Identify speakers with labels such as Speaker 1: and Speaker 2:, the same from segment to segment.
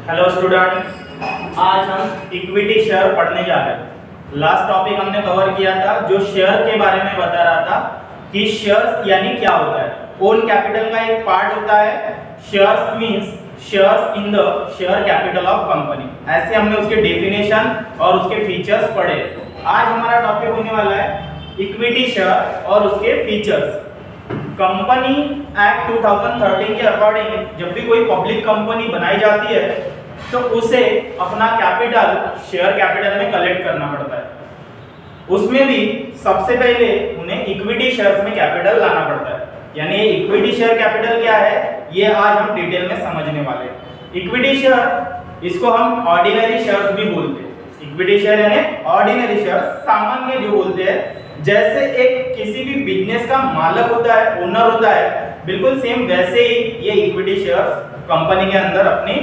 Speaker 1: Hello student, आज हम equity share पढ़ने जा रहे हैं। लास्ट टॉपिक हमने कवर किया था जो शेयर के बारे में बता रहा था कि शेयर्स यानी क्या होता है। ओन कैपिटल का एक पार्ट होता है। Shares means shares in the share capital of company. ऐसे हमने उसके डेफिनेशन और उसके फीचर्स पढ़े। आज हमारा टॉपिक होने वाला है इक्विटी शेयर और उसके फीचर्स। कंपनी एक्ट 2013 के अकॉर्डिंग जब भी कोई पब्लिक कंपनी बनाई जाती है तो उसे अपना कैपिटल शेयर कैपिटल में कलेक्ट करना पड़ता है। उसमें भी सबसे पहले उन्हें इक्विटी शेयर्स में कैपिटल लाना पड़ता है। यानी इक्विटी शेयर कैपिटल क्या है ये आज हम डिटेल में समझने वाले हैं। इक्विटी शेयर इसको हम ऑर्डिनरी शेयर्स भी बोलते हैं। इक्विटी शेयर यानी ऑर्डिनरी शेयर, सामान्य जो बोलते हैं। जैसे एक किसी भी बिजनेस का मालिक होता है, ओनर होता है, बिल्कुल सेम वैसे ही ये इक्विटी शेयर्स कंपनी के अंदर अपनी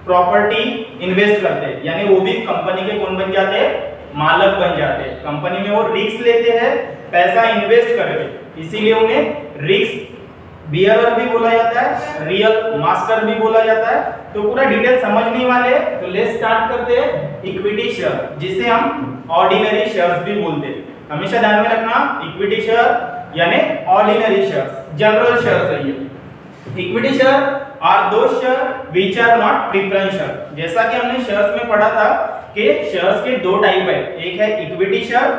Speaker 1: प्रॉपर्टी इन्वेस्ट करते हैं। यानी वो भी कंपनी के कौन बन जाते हैं, मालिक बन जाते हैं। कंपनी में वो रिस्क लेते हैं पैसा इन्वेस्ट करके, इसीलिए उन्हें रिस्क बियरर भी बोला जाता है, रियल मास्टर भी बोला जाता है। तो पूरा डिटेल समझने वाले, तो लेट्स स्टार्ट करते हैं इक्विटी शेयर, जिसे हम ऑर्डिनरी शेयर्स भी बोलते हैं। हमेशा ध्यान में रखना, इक्विटी शेयर यानी ऑर्डिनरी शेयर्स, जनरल शेयर्स है ये। Equity share are those share which are not preference share. जैसा कि हमने शेयर्स में पढ़ा था कि शेयर्स के दो टाइप है, एक है इक्विटी शेयर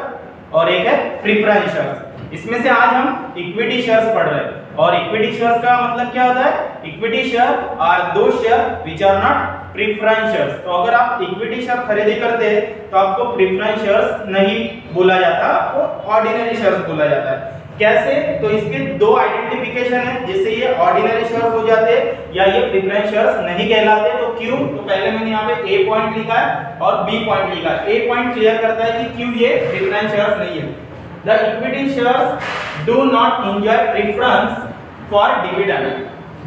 Speaker 1: और एक है प्रेफरेंस शेयर्स। इसमें से आज हम इक्विटी शेयर्स पढ़ रहे हैं। और इक्विटी शेयर्स का मतलब क्या होता है, equity share are those share which are not preference shares. तो अगर आप इक्विटी शेयर खरीदी करते हैं तो आपको प्रेफरेंस शेयर्स नहीं बोला जाता, आपको ऑर्डिनरी शेयर्स बोला जाता है। कैसे? तो इसके दो आइडेंटिफिकेशन है, जिससे ये ऑर्डिनरी शेयर्स हो जाते हैं या ये प्रेफरेंस शेयर्स नहीं कहलाते। तो क्यों? तो पहले मैंने यहाँ पे ए पॉइंट लिखा है और बी पॉइंट लिखा है। ए पॉइंट क्लियर करता है कि क्यों ये प्रेफरेंस शेयर्स नहीं है। The equity shares do not enjoy preference for dividend।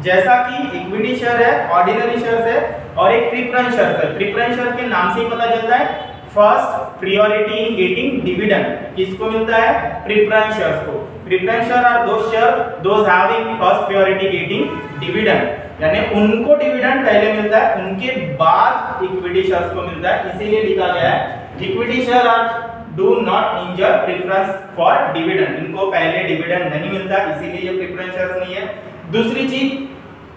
Speaker 1: जैसा कि इक्विटी शेयर है, ऑर्डिनरी शेयर्स है और एक प्रेफरेंस शेयर है। प्रेफरेंस शेयर के नाम से ही पता चलता है first priority in getting dividend किसको मिलता है, प्रेफरेंस शेयर्स को। Preference share are those share those having first priority getting dividend, यानी उनको डिविडेंड पहले मिलता है, उनके बाद इक्विटी शेयर्स को मिलता है। इसीलिए लिखा गया है equity share are do not enjoy preference for dividend. इनको पहले डिविडेंड नहीं मिलता, इसीलिए ये प्रेफरेंस शेयर्स नहीं है। दूसरी चीज,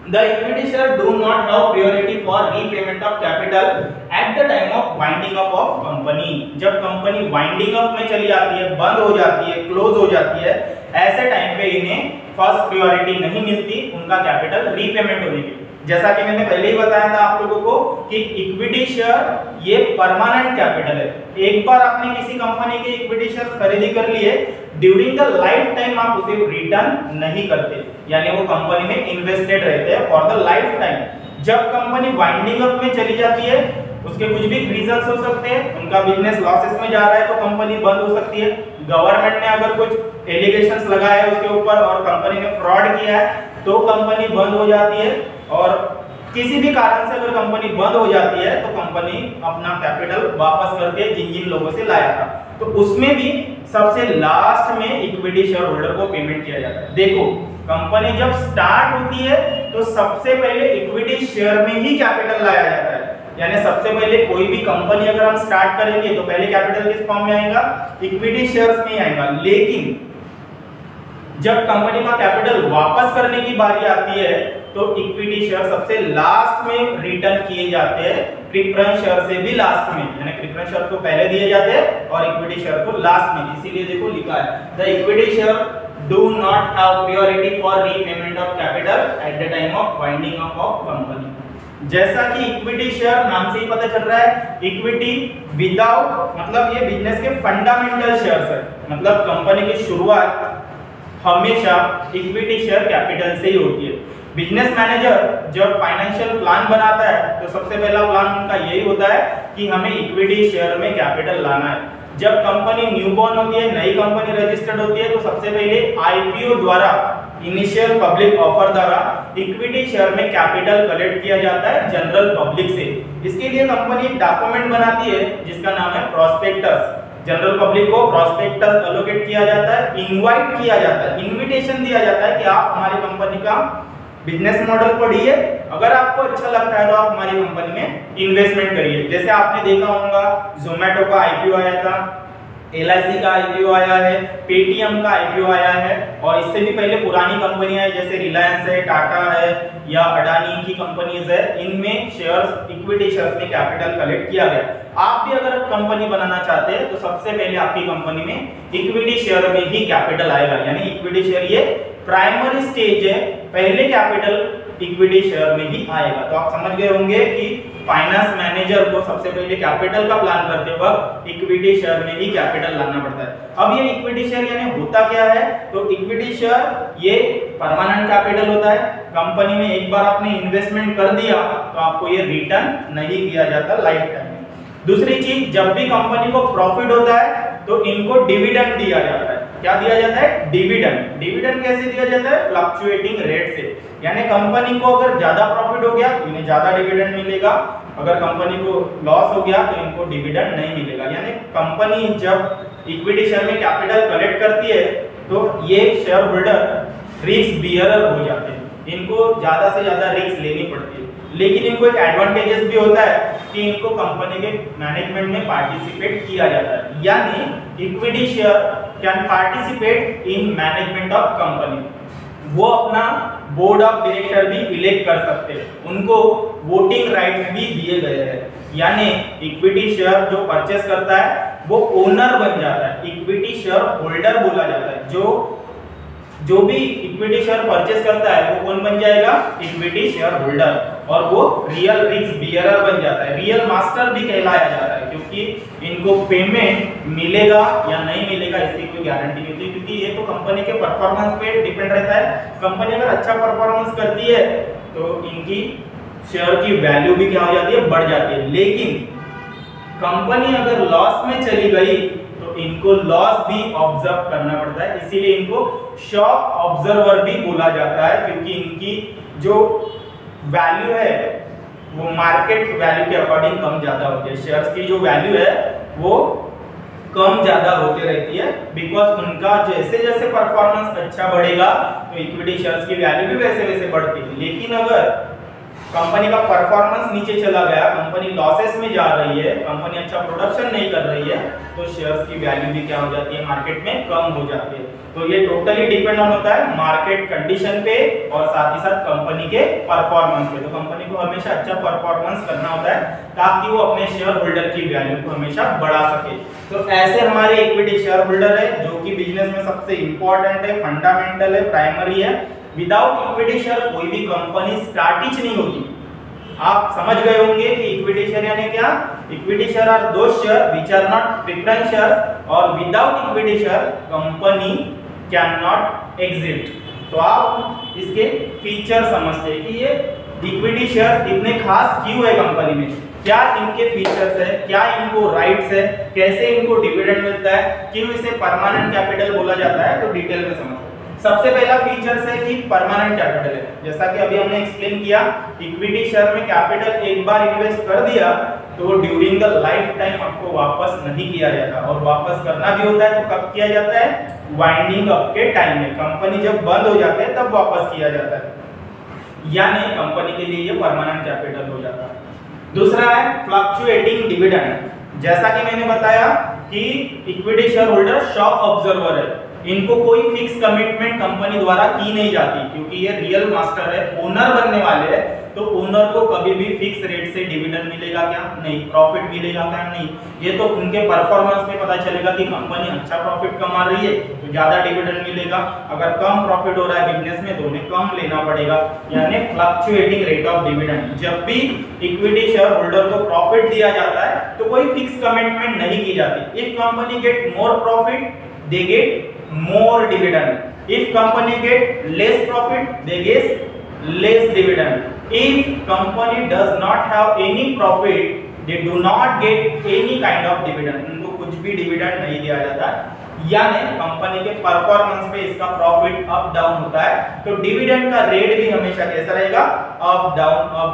Speaker 1: the equity share do not have priority for repayment of capital at the time of winding up of company. जब कंपनी वाइंडिंग अप में चली जाती है, बंद हो जाती है, क्लोज हो जाती है, ऐसे टाइम पे इन्हें फर्स्ट प्रायोरिटी नहीं मिलती उनका कैपिटल रीपेमेंट होने की। जैसा कि मैंने पहले ही बताया था आप लोगों को कि इक्विटी शेयर ये परमानेंट कैपिटल है। एक बार आपने किसी कंपनी के इक्विटी शेयर खरीदी कर लिए, ड्यूरिंग द लाइफ टाइम आप उसे रिटर्न नहीं करते, यानी वो कंपनी में इन्वेस्टेड रहते हैं फॉर द लाइफ टाइम। जब कंपनी वाइंडिंग अप में चली जाती है, उसके कुछ भी रीजंस हो सकते हैं, उनका बिजनेस लॉसेस में जा रहा है तो कंपनी बंद हो सकती है। गवर्नमेंट ने अगर कुछ एलिगेशंस लगाए है उसके ऊपर और कंपनी ने फ्रॉड किया है तो कंपनी बंद हो जाती है। और किसी भी कारण से अगर कंपनी बंद हो जाती है तो कंपनी अपना कैपिटल वापस करके जिन जिन लोगों से लाया था, तो उसमें भी सबसे लास्ट में इक्विटी शेयर होल्डर को पेमेंट किया जाता है। देखो, कंपनी जब स्टार्ट होती है तो सबसे पहले इक्विटी शेयर में ही कैपिटल लाया जाता है। यानी सबसे पहले कोई भी कंपनी अगर हम स्टार्ट करेंगे तो पहले कैपिटल किस फॉर्म में आएगा, इक्विटी शेयर्स में ही आएगा। लेकिन जब कंपनी का कैपिटल वापस करने की बारी आती है तो इक्विटी शेयर सबसे लास्ट में रिटर्न किए जाते हैं, प्रेफरेंस शेयर से भी लास्ट में। यानी प्रेफरेंस शेयर को पहले दिए जाते हैं और इक्विटी शेयर को लास्ट में। इसीलिए देखो लिखा है the equity share do not have priority for repayment of capital at the time of winding up of company. जैसा कि इक्विटी शेयर नाम से ही पता चल रहा है, इक्विटी विदाउट मतलब ये बिजनेस के फंडामेंटल शेयर्स है। मतलब कंपनी की शुरुआत हमेशा इक्विटी शेयर कैपिटल से ही होती है। बिजनेस मैनेजर जब फाइनेंशियल प्लान बनाता है तो सबसे पहला प्लान उनका यही होता है कि हमें इक्विटी शेयर में कैपिटल लाना है। जब कंपनी न्यूबॉर्न होती है, नई कंपनी रजिस्टर्ड होती है, तो सबसे पहले आईपीओ द्वारा, इनिशियल पब्लिक ऑफर द्वारा इक्विटी शेयर में कैपिटल कलेक्ट किया जाता है जनरल पब्लिक से। इसके लिए कंपनी एक डॉक्यूमेंट बनाती है जिसका नाम है प्रोस्पेक्टस। जनरल पब्लिक को प्रोस्पेक्टस एलोकेट किया जाता है, इनवाइट किया जाता है, इनविटेशन दिया जाता है कि आप हमारी कंपनी का बिजनेस मॉडल पढ़िए, अगर आपको अच्छा लगता है तो आप हमारी कंपनी में इन्वेस्टमेंट करिए। जैसे आपने देखा होगा जोमेटो का आईपीओ आया था, LIC का आईपीओ आया है, पेटीएम का आईपीओ आया है, और इससे भी पहले पुरानी कंपनियां हैं जैसे रिलायंस है, टाटा है या अडानी की कंपनीज है, इनमें शेयर्स, इक्विटी शेयर्स में कैपिटल कलेक्ट किया गया। आप भी अगर कंपनी बनाना चाहते हैं तो सबसे पहले आपकी कंपनी में इक्विटी शेयर में ही कैपिटल आएगा, यानी इक्विटी शेयर ये प्राइमरी स्टेज है, पहले कैपिटल इक्विटी शेयर में ही आएगा। तो आप समझ गए होंगे कि फाइनेंस मैनेजर को सबसे पहले कैपिटल का प्लान करते वक्त इक्विटी शेयर में ही कैपिटल लाना पड़ता है। अब ये इक्विटी शेयर यानी होता क्या है, तो इक्विटी शेयर ये परमानेंट कैपिटल होता है। कंपनी में एक बार आपने इन्वेस्टमेंट कर दिया तो आपको ये रिटर्न नहीं किया जाता लाइफ टाइम में। दूसरी चीज, जब भी कंपनी को प्रॉफिट होता है तो इनको डिविडेंड दिया जाता है। क्या दिया जाता है? डिविडेंड। डिविडेंड कैसे दिया जाता है? फ्लक्चुएटिंग रेट से, यानी कंपनी को अगर ज्यादा प्रॉफिट हो गया तो इन्हें ज्यादा डिविडेंड मिलेगा, अगर कंपनी को लॉस हो गया तो इनको डिविडेंड नहीं मिलेगा। यानी कंपनी जब इक्विटी शेयर में कैपिटल कलेक्ट करती है तो ये शेयर होल्डर रिस्क बियरर हो जाते हैं, इनको ज्यादा से ज्यादा रिस्क लेनी पड़ती है। लेकिन इनको एक एडवांटेजेस भी होता है कि इनको कंपनी के मैनेजमेंट में पार्टिसिपेट किया जाता है, यानी equity share can participate in management of company. वो अपना बोर्ड ऑफ डायरेक्टर भी इलेक्ट कर सकते हैं, उनको वोटिंग राइट्स भी दिए गए हैं, यानी इक्विटी शेयर जो परचेस करता है वो ओनर बन जाता है, इक्विटी शेयर होल्डर बोला जाता है। जो भी इक्विटी शेयर परचेस करता है वो कौन बन जाएगा? इक्विटी शेयर होल्डर, और वो रियल रिस्क बियरर बन जाता है, रियल मास्टर भी कहलाया जाता है, क्योंकि इनको पेमेंट मिलेगा या नहीं मिलेगा इसकी कोई गारंटी नहीं होती, क्योंकि ये तो कंपनी के परफॉर्मेंस पे डिपेंड रहता है। कंपनी अगर अच्छा परफॉर्मेंस करती है तो इनकी शेयर की वैल्यू भी क्या हो जाती है? बढ़ जाती है। लेकिन कंपनी अगर लॉस में चली गई तो इनको लॉस भी ऑब्जर्व करना पड़ता है, इसीलिए इनको शॉक ऑब्जर्वर भी बोला जाता है, क्योंकि इनकी जो वैल्यू है वो मार्केट वैल्यू के अकॉर्डिंग कम ज्यादा होती है। शेयर्स की जो वैल्यू है वो कम ज्यादा होती रहती है, बिकॉज उनका जैसे जैसे परफॉर्मेंस अच्छा बढ़ेगा तो इक्विटी शेयर्स की वैल्यू भी वैसे वैसे बढ़ती है। लेकिन अगर कंपनी का परफॉर्मेंस नीचे चला गया, कंपनी लॉसेस में जा रही है, कंपनी अच्छा प्रोडक्शन नहीं कर रही है, तो शेयर्स की वैल्यू भी क्या हो जाती है? मार्केट में कम हो जाती है। तो ये टोटली डिपेंड ऑन होता है मार्केट कंडीशन पे और साथ ही साथ कंपनी के परफॉर्मेंस पे। तो कंपनी को हमेशा अच्छा परफॉर्मेंस करना होता है ताकि वो अपने शेयर होल्डर की वैल्यू को हमेशा बढ़ा सके। तो ऐसे हमारे इक्विटी शेयर होल्डर है जो कि बिजनेस में सबसे इंपॉर्टेंट है, फंडामेंटल है, प्राइमरी है। विदाउट इक्विटी शेयर कोई भी कंपनी स्टार्ट ही नहीं होगी। आप समझ गए होंगे कि इक्विटी शेयर यानी क्या? Equity share are those share which are not preference share, और without equity share company can not exit. तो आप इसके फीचर समझते हैं कि ये इक्विटी शेयर इतने खास क्यों है कंपनी में, क्या इनके फीचर्स है, क्या इनको राइट्स है, कैसे इनको डिविडेंड मिलता है, क्यों इसे परमानेंट कैपिटल बोला जाता है, तो डिटेल में समझते हैं। सबसे पहला फीचर्स है कि परमानेंट कैपिटल है। जैसा कि अभी हमने एक्सप्लेन किया, इक्विटी शेयर में कैपिटल एक बार इन्वेस्ट कर दिया तो ड्यूरिंग द लाइफ टाइम आपको वापस नहीं किया जाता, और वापस करना भी होता है तो कब किया जाता है? वाइंडिंग अप के टाइम में, कंपनी जब बंद हो जाती है तब वापस किया जाता है, यानी कंपनी के लिए ये परमानेंट कैपिटल हो जाता है। दूसरा है फ्लक्चुएटिंग डिविडेंड। जैसा कि मैंने बताया कि equity share holder shock observer है, इनको कोई फिक्स कमिटमेंट कंपनी द्वारा की नहीं जाती, क्योंकि ये रियल मास्टर है, ओनर बनने वाले हैं, तो ओनर को कभी भी फिक्स रेट से डिविडेंड मिलेगा क्या? नहीं। प्रॉफिट मिलेगा क्या? नहीं। ये तो उनके परफॉर्मेंस में पता चलेगा कि कंपनी अच्छा प्रॉफिट कमा रही है तो ज्यादा डिविडेंड मिलेगा, अगर कम प्रॉफिट हो रहा है बिजनेस में तो उन्हें कम लेना पड़ेगा, यानी फ्लक्चुएटिंग रेट ऑफ डिविडेंड। जब भी इक्विटी शेयर होल्डर को प्रॉफिट दिया जाता है तो कोई फिक्स कमिटमेंट नहीं की जाती। If company get more profit they get more dividend, if company get less profit they get less dividend, if company does not have any profit they do not get any kind of dividend, उनको कुछ भी dividend नहीं दिया जाता, यानी company के performance पे इसका प्रॉफिट अप डाउन होता है, तो डिविडेंड का रेट भी हमेशा कैसा रहेगा? अप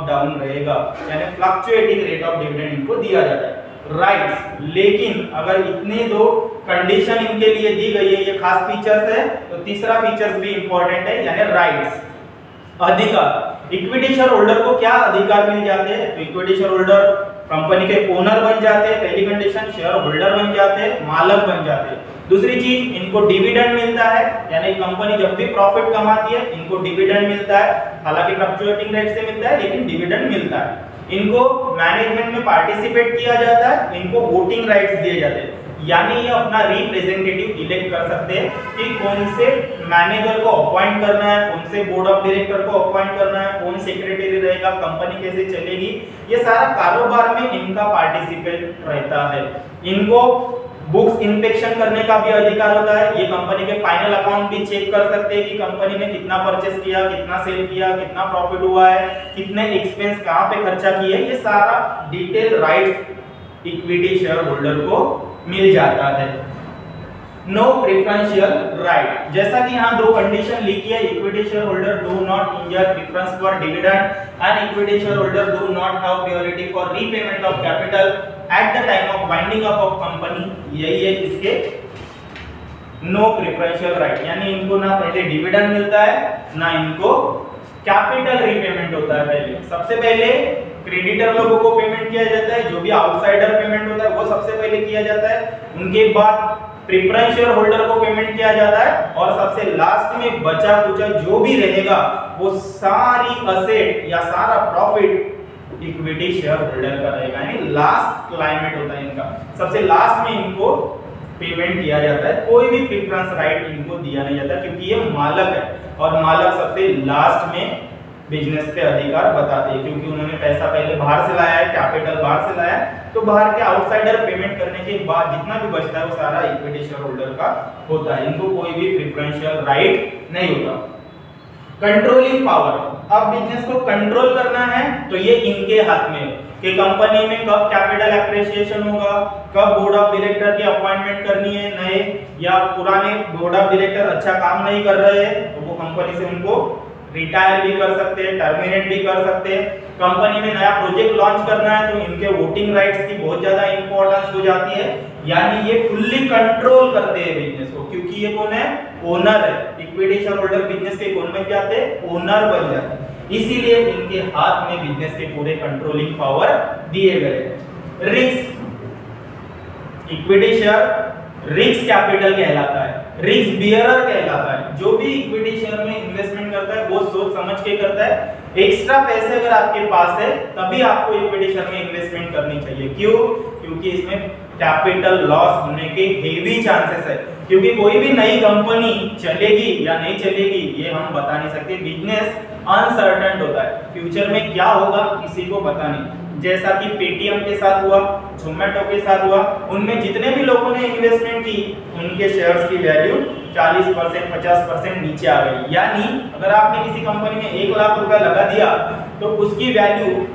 Speaker 1: डाउन रहेगा, यानी फ्लक्चुएटिंग रेट ऑफ डिविडेंड इनको दिया जाता है। राइट्स, लेकिन अगर इतने दो कंडीशन इनके लिए दी गई है, ये खास फीचर्स है, तो तीसरा फीचर्स भी इंपॉर्टेंट है, यानी राइट्स। अधिकार। इक्विटी शेयर होल्डर को क्या अधिकार मिल जाते हैं? तो इक्विटी शेयर होल्डर कंपनी के ओनर बन जाते हैं, पहली कंडीशन, शेयर होल्डर बन जाते हैं, मालक बन जाते हैं। दूसरी चीज, इनको डिविडेंड मिलता है, यानी कंपनी जब भी प्रॉफिट कमाती है इनको डिविडेंड मिलता है, हालांकि फ्लक्चुएटिंग रेट से मिलता है लेकिन डिविडेंड मिलता है। इनको मैनेजमेंट में पार्टिसिपेट किया जाता है, इनको वोटिंग राइट्स दिए जाते हैं, यानी ये अपना रिप्रेजेंटेटिव इलेक्ट कर सकते हैं कि कौन से मैनेजर को अपॉइंट करना है, कौन से बोर्ड ऑफ डायरेक्टर को अपॉइंट करना है, कौन सेक्रेटरी रहेगा, कंपनी कैसे चलेगी, ये सारा कारोबार में इनका पार्टिसिपेट रहता है। इनको बुक्स इंस्पेक्शन करने का भी अधिकार होता है, ये कंपनी के फाइनल अकाउंट भी चेक कर सकते हैं कि कंपनी ने कितना परचेस किया, कितना सेल किया, कितना प्रॉफिट हुआ है, कितने एक्सपेंस कहां पे खर्चा किए, ये सारा detail rights equity share holder को मिल जाता है। नो प्रेफरेंशियल राइट, जैसा कि यहाँ दो कंडीशन लिखी है, equity share holder do not enjoy preference for dividend and equity share holder do not have priority for repayment of capital at the time of winding up of company. यही है इसके no preferential right, यानी इनको ना पहले dividend मिलता है ना इनको कैपिटल रीपेमेंट होता है। पहले सबसे पहले क्रेडिटर लोगों को पेमेंट किया जाता है, जो भी आउटसाइडर पेमेंट होता है वो सबसे पहले किया जाता है, उनके बाद प्रेफरेंस शेयर होल्डर को पेमेंट किया जाता है और सबसे लास्ट में बचा कुचा जो भी रहेगा वो सारी असेट या सारा प्रॉफिट इक्विटी शेयर होल्डर का रहेगा, यानी लास्ट क्लाइमेट होता है इनका, सबसे लास्ट में इनको पेमेंट किया जाता है। कोई भी प्रेफरेंस राइट इनको दिया नहीं जाता क्योंकि ये मालक है और मालक सबसे लास्ट में बिजनेस पे अधिकार बताते हैं, क्योंकि उन्होंने पैसा पहले बाहर से लाया है, कैपिटल बाहर से लाया है, तो बाहर के आउटसाइडर पेमेंट करने के बाद जितना भी बचता है वो सारा इक्विटी शेयर होल्डर का होता है, इनको कोई भी प्रेफरेंशियल राइट नहीं होता। कंट्रोलिंग पावर, अब बिजनेस को कंट्रोल करना है तो ये इनके हाथ में है कि कंपनी में कब कैपिटल एप्रिसिएशन होगा, कब बोर्ड ऑफ डायरेक्टर की अपॉइंटमेंट करनी है, नए या पुराने बोर्ड ऑफ डायरेक्टर अच्छा काम नहीं कर रहे हैं तो वो कंपनी से उनको रिटायर भी कर सकते हैं, टर्मिनेट भी कर सकते हैं। कंपनी में नया प्रोजेक्ट लॉन्च करना है तो इनके वोटिंग राइट्स की बहुत ज्यादा इंपॉर्टेंस हो जाती है, यानी ये फुल्ली कंट्रोल करते हैं बिजनेस को, क्योंकि ये कौन है? ओनर है। इक्विटी शेयर होल्डर बिजनेस के कौन बन जाते हैं? ओनर बन जाते हैं, इसीलिए इनके हाथ में बिजनेस के पूरे कंट्रोलिंग पावर दिए गए। Risk, equity share risk capital कहलाता है, रिस्क बियरर कहलाता है। जो भी इक्विटी शेयर में इन्वेस्टमेंट करता है वो सोच समझ के करता है, एक्स्ट्रा पैसे अगर आपके पास है तभी आपको इक्विटी शेयर में इन्वेस्टमेंट करनी चाहिए। क्यों? क्योंकि इसमें कैपिटल लॉस होने के हेवी चांसेस है, क्योंकि कोई भी नई कंपनी चलेगी या नहीं चलेगी ये हम बता नहीं सकते, बिजनेस अनसर्टेन होता है, फ्यूचर में क्या होगा किसी को पता नहीं। जैसा कि पेटीएम के साथ हुआ, जोमेटो के साथ हुआ, उनमें जितने भी लोगों ने इन्वेस्टमेंट की उनके शेयर्स की वैल्यू 40% 50% नीचे आ गई, यानी अगर आपने किसी कंपनी में 1 लाख रुपया लगा दिया तो उसकी वैल्यू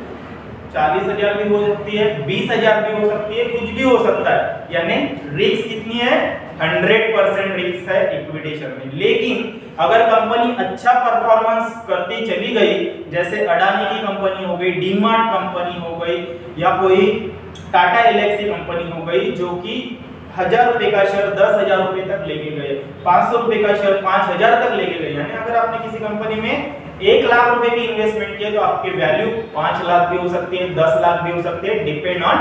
Speaker 1: 40,000 भी हो सकती है, 20,000 भी हो सकती है, कुछ भी हो सकता है, यानी रिस्क कितनी है? 100% रिस्क है इक्विटी शेयर में। लेकिन अगर कंपनी अच्छा परफॉर्मेंस करती चली गई, जैसे अडानी की कंपनी हो गई, डीमार्ट कंपनी हो गई या कोई टाटा एलेक्सी कंपनी हो गई, जो कि 1000 रुपए का शेयर 10,000 रुपए तक लेके गए, 500 रुपए का शेयर 5,000 तक लेके गए, यानी अगर आपने किसी कंपनी में 1 लाख रुपए की इन्वेस्टमेंट किया तो आपकी वैल्यू 5 लाख भी हो सकती है, 10 लाख भी हो सकती है, depend on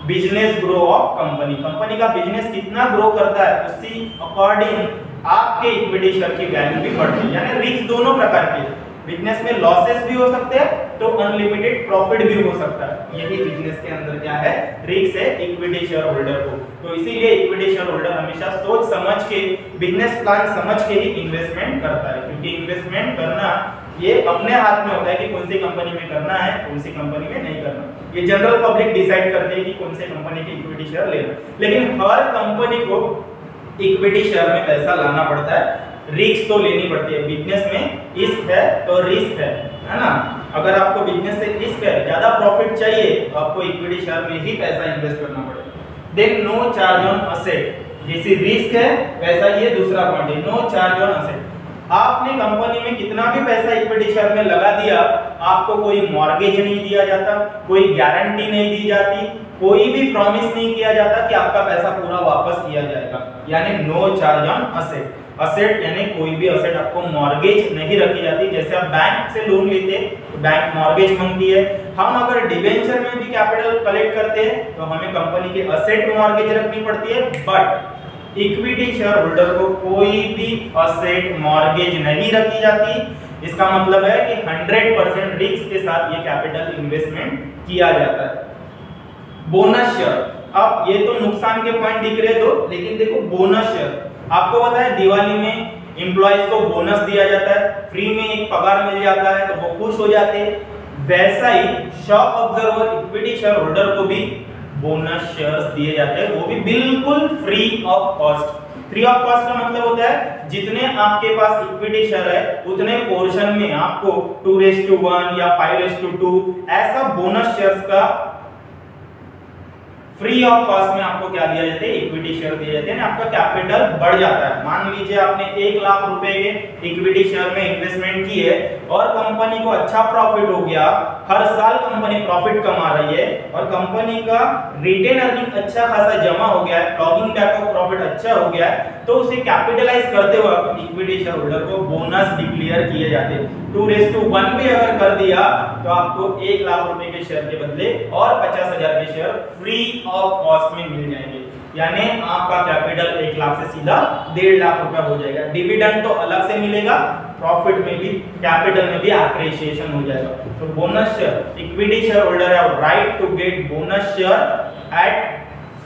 Speaker 1: business grow of company. Company का बिजनेस कितना ग्रो करता है उसी अकॉर्डिंग आपके इक्विटी शेयर की वैल्यू भी बढ़ती है, यानी रिस्क दोनों प्रकार के, बिजनेस में लॉसेस भी हो सकते हैं तो अनलिमिटेड प्रॉफिट भी हो सकता है, यही बिजनेस के अंदर क्या है? रिस्क है इक्विटी शेयर होल्डर को। तो इसीलिए इक्विटी शेयर होल्डर हमेशा सोच समझ के, बिजनेस प्लान समझ के ही इन्वेस्टमेंट करता है, क्योंकि इन्वेस्टमेंट करना ये अपने हाथ में होता है कि कौन सी कंपनी में करना है, कौन सी कंपनी में नहीं करना। ये जनरल पब्लिक डिसाइड करते हैं कि कौन से कंपनी की इक्विटी शेयर लेना, लेकिन हर कंपनी को इक्विटी शेयर में पैसा लाना पड़ता है, रिस्क तो लेनी पड़ती है। बिजनेस में रिस्क है तो रिस्क है ना? अगर आपको बिजनेस से रिस्क है, ज्यादा प्रॉफिट चाहिए तो आपको इक्विटी शेयर में ही पैसा इन्वेस्ट करना पड़ेगा। Then no charge on asset, जैसे रिस्क है वैसा ये दूसरा पॉइंट है, नो चार्ज ऑन असेट। आपने कंपनी में कितना भी पैसा इक्विटी शेयर में लगा दिया, आपको कोई मॉर्गेज नहीं दिया जाता, कोई गारंटी नहीं दी जाती, कोई भी प्रॉमिस नहीं किया जाता कि आपका पैसा पूरा वापस किया जाएगा, यानी no charge on asset. Asset यानी कोई भी असेट आपको मॉर्गेज नहीं रखी जाती। जैसे आप बैंक से लोन लेते तो बैंक मॉर्गेज मांगती है। हम अगर डिबेंचर में भी कैपिटल कलेक्ट करते हैं तो हमें कंपनी के असेट मॉर्गेज रखनी पड़ती है, बट इक्विटी शेयर होल्डर को कोई भी असेट मॉर्गेज नहीं रखी जाती। इसका मतलब है कि 100% रिस्क के साथ ये कैपिटल इन्वेस्टमेंट किया जाता है। बोनस शेयर, अब ये तो नुकसान के पॉइंट दिख रहे दो, लेकिन देखो बोनस शेयर आपको पता है दिवाली में एम्प्लॉइज को बोनस दिया जाता है, फ्री में एक पगार मिल जाता है तो वो खुश हो जाते हैं। वैसा ही शॉप ऑब्जर्वर इक्विटी शेयर होल्डर को भी बोनस शेयर्स दिए जाते हैं, वो भी बिल्कुल free of cost. Free of cost का मतलब होता है जितने आपके पास इक्विटी शेयर है उतने पोर्शन में आपको 2:1 या 5:2 ऐसा बोनस शेयर्स का फ्री ऑफ कॉस्ट में आपको क्या दिया जाता है, इक्विटी शेयर दिए जाते हैं। आपका कैपिटल बढ़ जाता है। मान लीजिए आपने 1 लाख रुपए के इक्विटी शेयर में इन्वेस्टमेंट की है और कंपनी को अच्छा प्रॉफिट हो गया, हर साल कंपनी प्रॉफिट कमा रही है और कंपनी का रिटेन अर्निंग अच्छा खासा जमा हो गया है, लॉगिंग बैक ऑफ प्रॉफिट अच्छा हो गया है, तो उसे कैपिटलाइज करते हुए इक्विटी शेयर होल्डर को बोनस डिक्लेयर किए जाते हैं। 2:1 भी अगर कर दिया तो आपको 1 लाख रुपए के शेयर के बदले और 50,000 के शेयर फ्री ऑफ कॉस्ट में मिल जाएंगे, यानी आपका कैपिटल 1 लाख से सीधा 1.5 लाख रुपया हो जाएगा। डिविडेंड तो अलग से मिलेगा, प्रॉफिट में भी कैपिटल में भी एप्रिसिएशन हो जाएगा। तो bonus share, equity share holder have right to get bonus share at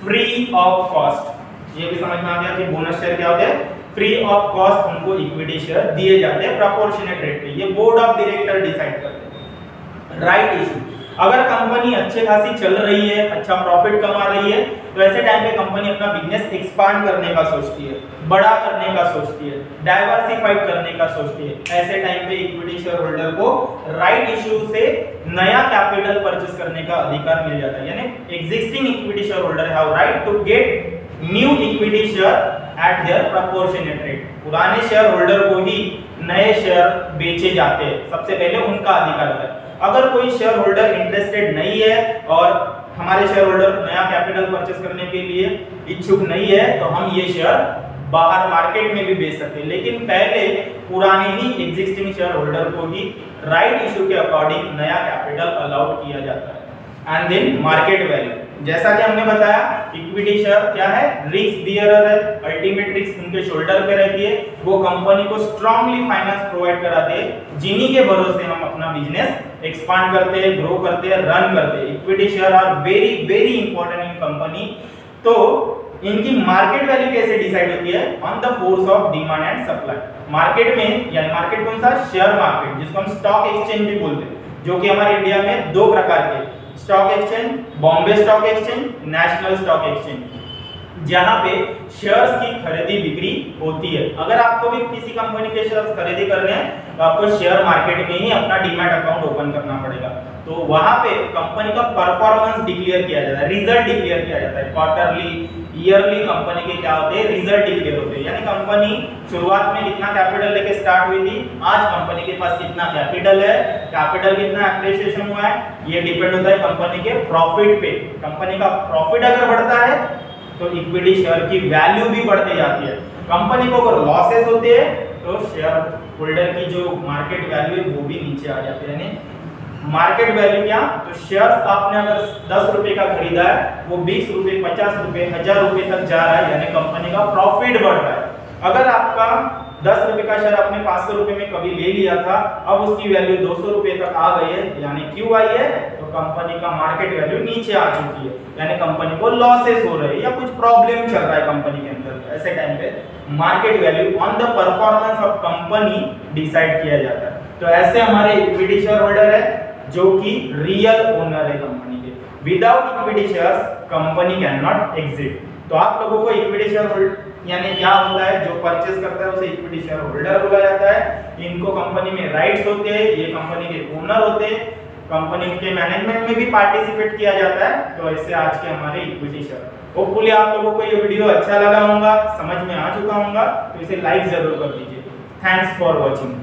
Speaker 1: free of cost. ये भी समझ में आ गया कि बोनस शेयर क्या होते हैं, फ्री ऑफ कॉस्ट उनको इक्विटी शेयर दिए जाते हैं प्रोपोर्शनेट रेट पे। ये बोर्ड ऑफ डायरेक्टर डिसाइड करते हैं। राइट इशू, अगर कंपनी अच्छे खासी चल रही है, अच्छा प्रॉफिट कमा रही है, तो ऐसे टाइम पे कंपनी अपना बिजनेस एक्सपांड करने का सोचती है, बड़ा करने का सोचती है, डाइवर्सिफाइड करने का सोचती है। ऐसे टाइम पे इक्विटी शेयर होल्डर को राइट इशू से नया कैपिटल परचेस करने का अधिकार मिल जाता है, यानी existing equity share holder have right to get new equity share at their proportionate rate. पुराने शेयर होल्डर को ही नए शेयर बेचे जाते हैं, सबसे पहले उनका अधिकार होता है। अगर कोई शेयर होल्डर इंटरेस्टेड नहीं है और हमारे शेयर होल्डर नया कैपिटल परचेस करने के लिए इच्छुक नहीं है तो हम ये शेयर बाहर मार्केट में भी बेच सकते हैं, लेकिन पहले पुराने ही एग्जिस्टिंग शेयर होल्डर को ही राइट इशू के अकॉर्डिंग नया कैपिटल अलाउड किया जाता है। एंड देन मार्केट वैल्यू, जैसा कि हमने बताया इक्विटी शेयर क्या है, रिस्क बियरर है, अल्टीमेट रिस्क उनके शोल्डर पे रहती है, वो कंपनी को स्ट्रांगली फाइनेंस प्रोवाइड कराते हैं, जिन्हीं के भरोसे हम अपना बिजनेस एक्सपांड करते हैं, ग्रो करते हैं, रन करते हैं। Equity share are very very important in company. तो इनकी मार्केट वैल्यू कैसे डिसाइड होती है, on the force of demand and supply. Market में, यानी मार्केट कौन सा, शेयर मार्केट, जिसको हम स्टॉक एक्सचेंज भी बोलते हैं, जो कि हमारे इंडिया में 2 प्रकार के stock exchange, Bombay stock exchange, national stock exchange, जहां पे शेयर्स की खरीदी बिक्री होती है। अगर आपको भी किसी कंपनी के शेयर्स खरीदी करने हैं तो आपको शेयर मार्केट में ही अपना डीमैट अकाउंट ओपन करना पड़ेगा। तो वहां पे कंपनी का परफॉर्मेंस डिक्लेयर किया जाता है, रिजल्ट डिक्लेयर किया जाता है। क्वार्टरली, ईयरली कंपनी के क्या होते हैं, रिजल्ट डिक्लेयर होते हैं, यानी कंपनी शुरुआत में कितना कैपिटल लेके स्टार्ट हुई थी, आज कंपनी के पास कितना कैपिटल है, कैपिटल कितना एप्रिसिएशन हुआ है, ये डिपेंड होता है कंपनी के प्रॉफिट पे। कंपनी का प्रॉफिट अगर बढ़ता है तो इक्विटी शेयर की वैल्यू भी बढ़ती जाती है। कंपनी को अगर लॉसेस होते हैं तो शेयर होल्डर की जो मार्केट वैल्यू है वो भी नीचे आ जाती है। यानी मार्केट वैल्यू क्या, तो शेयर्स आपने अगर 10 रुपए का खरीदा है वो 20 रुपए, 50 रुपए, 1000 रुपए तक जा रहा है, यानी कंपनी का प्रॉफिट बढ़ रहा है। अगर आपका 10 रुपए का शेयर आपने 500 रुपए में कभी ले लिया था, अब उसकी वैल्यू 200 रुपए तक आ गई है, यानी क्यों आई है, तो कंपनी का मार्केट वैल्यू नीचे आ चुकी है, यानी कंपनी को लॉसेस हो रहे हैं या कुछ प्रॉब्लम चल रहा है कंपनी के अंदर। ऐसे टाइम पे market value on the performance of company decide किया जाता है। तो ऐसे हमारे इक्विटी शेयर होल्डर है जो कि रियल ओनर है कंपनी के। Without equity shares company can not exit. तो आप लोगों को इक्विटी शेयर होल्डर यानी क्या होता है, जो परचेस करता है उसे इक्विटी शेयर होल्डर बोला जाता है। इनको कंपनी में राइट्स होते हैं, ये कंपनी के ओनर होते हैं, कंपनी के मैनेजमेंट में भी पार्टिसिपेट किया जाता है। तो ऐसे आज के हमारे इक्विटी शेयर। होपफुली आप लोगों को ये वीडियो अच्छा लगा होगा, समझ में आ चुका होगा, तो इसे लाइक जरूर कर दीजिए। Thanks for watching.